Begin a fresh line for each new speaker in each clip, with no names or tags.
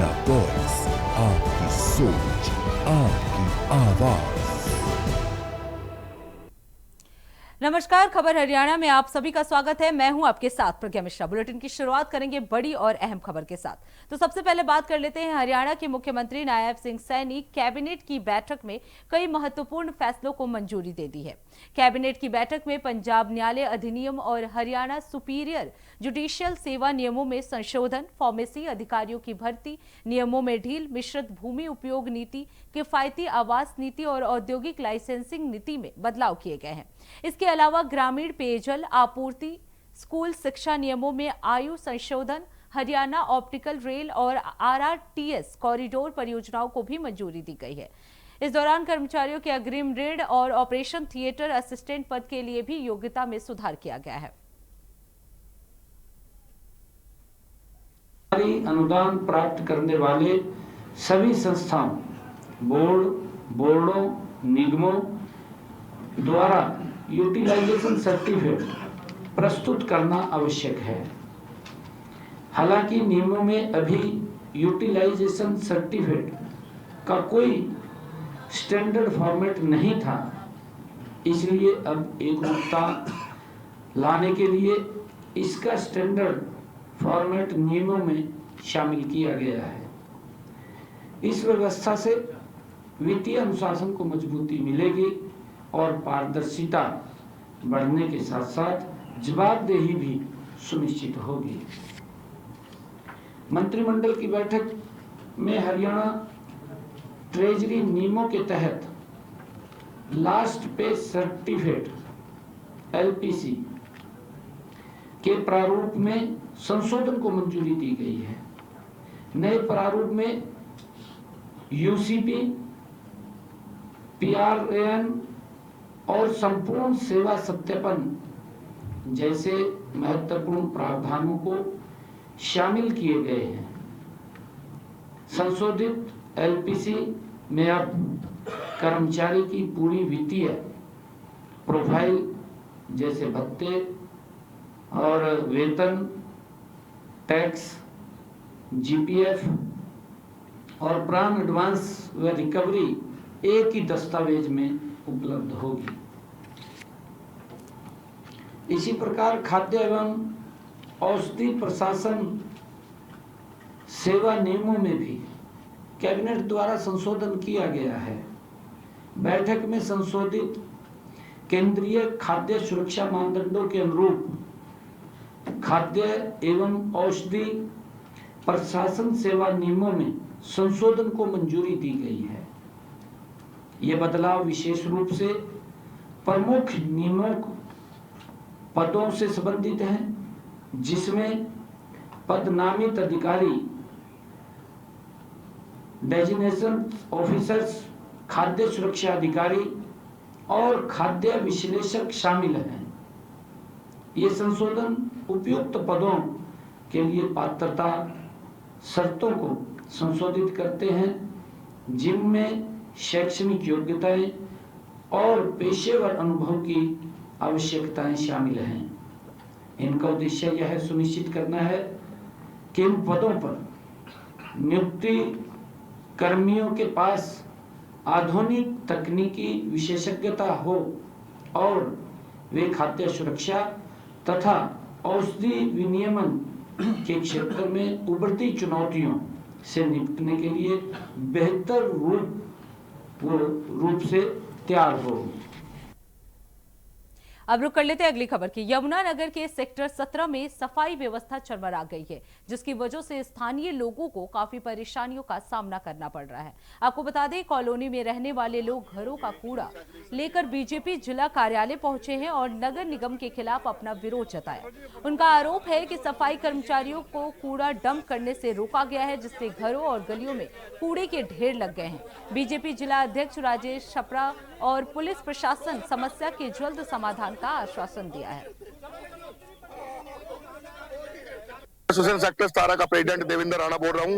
India voice, आपकी सोच, आपकी आवाज।
नमस्कार, खबर हरियाणा में आप सभी का स्वागत है। मैं हूं आपके साथ प्रज्ञा मिश्रा। बुलेटिन की शुरुआत करेंगे बड़ी और अहम खबर के साथ। तो सबसे पहले बात कर लेते हैं हरियाणा के मुख्यमंत्री नायब सिंह सैनी कैबिनेट की बैठक में कई महत्वपूर्ण फैसलों को मंजूरी दे दी है। कैबिनेट की बैठक में पंजाब न्यायालय अधिनियम और हरियाणा सुपीरियर जुडिशियल सेवा नियमों में संशोधन, फार्मेसी अधिकारियों की भर्ती नियमों में ढील, मिश्रित भूमि उपयोग नीति, किफायती आवास नीति और औद्योगिक लाइसेंसिंग नीति में बदलाव किए गए हैं। इसके अलावा ग्रामीण पेयजल आपूर्ति, स्कूल शिक्षा नियमों में आयु संशोधन, हरियाणा ऑप्टिकल रेल और आरआरटीएस कॉरिडोर परियोजनाओं को भी मंजूरी दी गई है। इस दौरान कर्मचारियों के अग्रिम ऋण और ऑपरेशन थिएटर असिस्टेंट पद के लिए भी योग्यता में सुधार किया गया है।
अनुदान प्राप्त करने वाले सभी संस्थाओं, बोर्डों, निगमों द्वारा यूटिलाइजेशन सर्टिफिकेट प्रस्तुत करना आवश्यक है। हालांकि नियमों में अभी यूटिलाइजेशन सर्टिफिकेट का कोई स्टैंडर्ड फॉर्मेट नहीं था, इसलिए अब एकरूपता लाने के लिए इसका स्टैंडर्ड फॉर्मेट नियमों में शामिल किया गया है। इस व्यवस्था से वित्तीय अनुशासन को मजबूती मिलेगी और पारदर्शिता बढ़ने के साथ साथ जवाबदेही भी सुनिश्चित होगी। मंत्रिमंडल की बैठक में हरियाणा ट्रेजरी नियमों के तहत लास्ट पे सर्टिफिकेट एलपीसी के प्रारूप में संशोधन को मंजूरी दी गई है। नए प्रारूप में यूसीपी, पीआरएन और संपूर्ण सेवा सत्यापन जैसे महत्वपूर्ण प्रावधानों को शामिल किए गए हैं। संशोधित एलपीसी में अब कर्मचारी की पूरी वित्तीय प्रोफाइल जैसे भत्ते और वेतन, टैक्स, जीपीएफ और प्राण एडवांस व रिकवरी एक ही दस्तावेज में उपलब्ध होगी। इसी प्रकार खाद्य एवं औषधि प्रशासन सेवा नियमों में भी कैबिनेट द्वारा संशोधन किया गया है। बैठक में संशोधित केंद्रीय खाद्य सुरक्षा मानदंडों के अनुरूप खाद्य एवं औषधि प्रशासन सेवा नियमों में संशोधन को मंजूरी दी गई है। ये बदलाव विशेष रूप से प्रमुख नियमों पदों से संबंधित हैं, जिसमें पदनामित अधिकारी, डेजिग्नेशन ऑफिसर्स, खाद्य सुरक्षा अधिकारी और खाद्य विश्लेषक शामिल हैं। ये संशोधन उपयुक्त पदों के लिए पात्रता शर्तों को संशोधित करते हैं, जिनमें शैक्षणिक योग्यताएं और पेशेवर अनुभव की आवश्यकताएं शामिल हैं। इनका उद्देश्य यह सुनिश्चित करना है कि इन पदों पर नियुक्ति कर्मियों के पास आधुनिक तकनीकी विशेषज्ञता हो और वे खाद्य सुरक्षा तथा औषधि विनियमन के क्षेत्र में उभरती चुनौतियों से निपटने के लिए बेहतर रूप से तैयार हो।
अब रुक कर लेते हैं अगली खबर की। यमुनानगर के सेक्टर 17 में सफाई व्यवस्था चरमरा गई है, जिसकी वजह से स्थानीय लोगों को काफी परेशानियों का सामना करना पड़ रहा है। आपको बता दें, कॉलोनी में रहने वाले लोग घरों का कूड़ा लेकर बीजेपी जिला कार्यालय पहुंचे हैं और नगर निगम के खिलाफ अपना विरोध जताया। उनका आरोप है कि सफाई कर्मचारियों को कूड़ा डंप करने से रोका गया है, जिससे घरों और गलियों में कूड़े के ढेर लग गए हैं। बीजेपी जिला अध्यक्ष राजेश छपरा और पुलिस प्रशासन समस्या के जल्द समाधान का आश्वासन दिया है।
एसोसिएशन सेक्टर 17 का प्रेसिडेंट देवेंद्र राणा बोल रहा हूँ।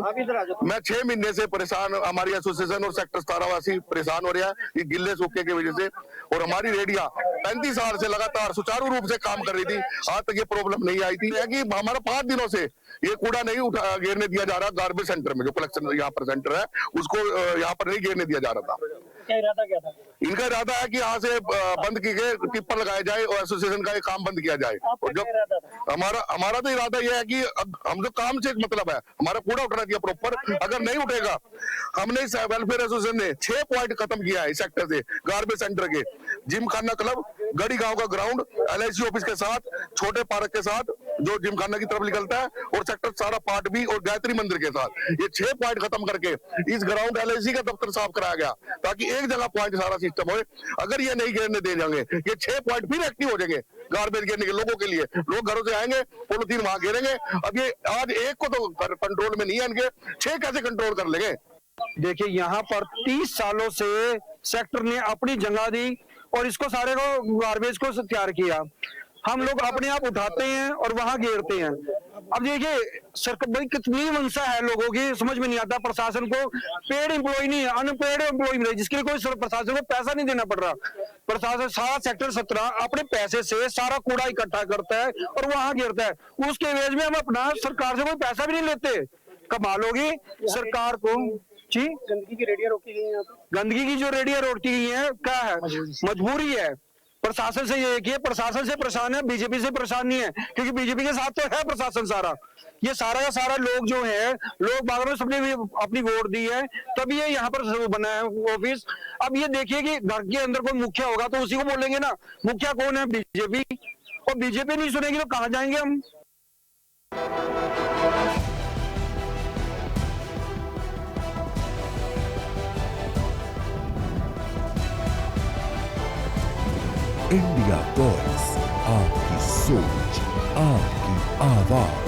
मैं 6 महीने से परेशान, हमारी एसोसिएशन और सेक्टर 17 वासी परेशान हो रहा है ये गिल्ले सूखे की वजह से। और हमारी रेडिया 35 साल से लगातार सुचारू रूप से काम कर रही थी, आज तक ये प्रॉब्लम नहीं आई थी कि हमारा 5 दिनों से ये कूड़ा नहीं घेरने दिया जा रहा। गार्बेज सेंटर में जो कलेक्शन यहाँ पर सेंटर है उसको यहाँ पर नहीं घेरने दिया जा रहा था।
क्या इरादा क्या था?
इनका इरादा है कि यहाँ से बंद की गए टिप्पर लगाए जाए और एसोसिएशन का ये काम बंद किया जाए। और जब हमारा तो इरादा यह है कि हम जो काम से मतलब है हमारा कूड़ा उठना चाहिए प्रॉपर, अगर नहीं उठेगा हमने इस वेलफेयर एसोसिएशन ने 6 पॉइंट खत्म किया है इस सेक्टर से। गार्बेज सेंटर के, जिम खाना क्लब, गढ़ी गांव का ग्राउंड, LIC ऑफिस के साथ, छोटे पार्क के साथ जो जिम खाना की तरफ निकलता है, और सेक्टर सारा पार्ट भी और गायत्री मंदिर के साथ ये 6 पॉइंट खत्म करके इस ग्राउंड LIC का दफ्तर साफ कराया गया ताकि एक जगह पॉइंट सारा सिस्टम हो। अगर ये नहीं घेरने दे जाएंगे ये 6 पॉइंट फिर एक्टिव हो जाएंगे गार्बेज घेरने के लोगों के लिए। लोग घरों से आएंगे, पॉलिथीन वहां घेरेंगे। अब ये आज एक को तो कंट्रोल में नहीं है, इनके 6 कैसे कंट्रोल कर लेंगे?
देखिए यहाँ पर 30 सालों से सेक्टर ने अपनी जगह दी और इसको सारे को गार्बेज को तैयार किया। हम लोग अपने आप उठाते हैं और वहां घेरते हैं। अब देखिए सरकार भाई कितनी मंशा है लोगों की, समझ में नहीं आता। प्रशासन को पेड एम्प्लॉय नहीं है, अनपेड एम्प्लॉय मिले जिसके लिए कोई प्रशासन को पैसा नहीं देना पड़ रहा। प्रशासन सारा सेक्टर 17 अपने पैसे से सारा कूड़ा इकट्ठा करता है और वहां घेरता है। उसके एवज में हम अपना सरकार से कोई पैसा भी नहीं लेते। कमाल होगी सरकार को। जी, गंदगी की रेडिया रोकी गई है। गंदगी की जो रेडिया रोकी गई है क्या है? मजबूरी है। प्रशासन से ये कि प्रशासन से परेशान है, बीजेपी से परेशान नहीं है, क्योंकि बीजेपी के साथ तो है प्रशासन सारा। ये सारा का सारा लोग जो है, लोग बागों ने सबने अपनी वोट दी है तभी ये यहाँ पर बना है ऑफिस। अब ये देखिए कि घर के अंदर कोई मुखिया होगा तो उसी को बोलेंगे ना। मुखिया कौन है? बीजेपी। और बीजेपी नहीं सुनेगी तो कहाँ जाएंगे हम?
इंडिया वॉइस, आपकी सोच, आपकी आवाज।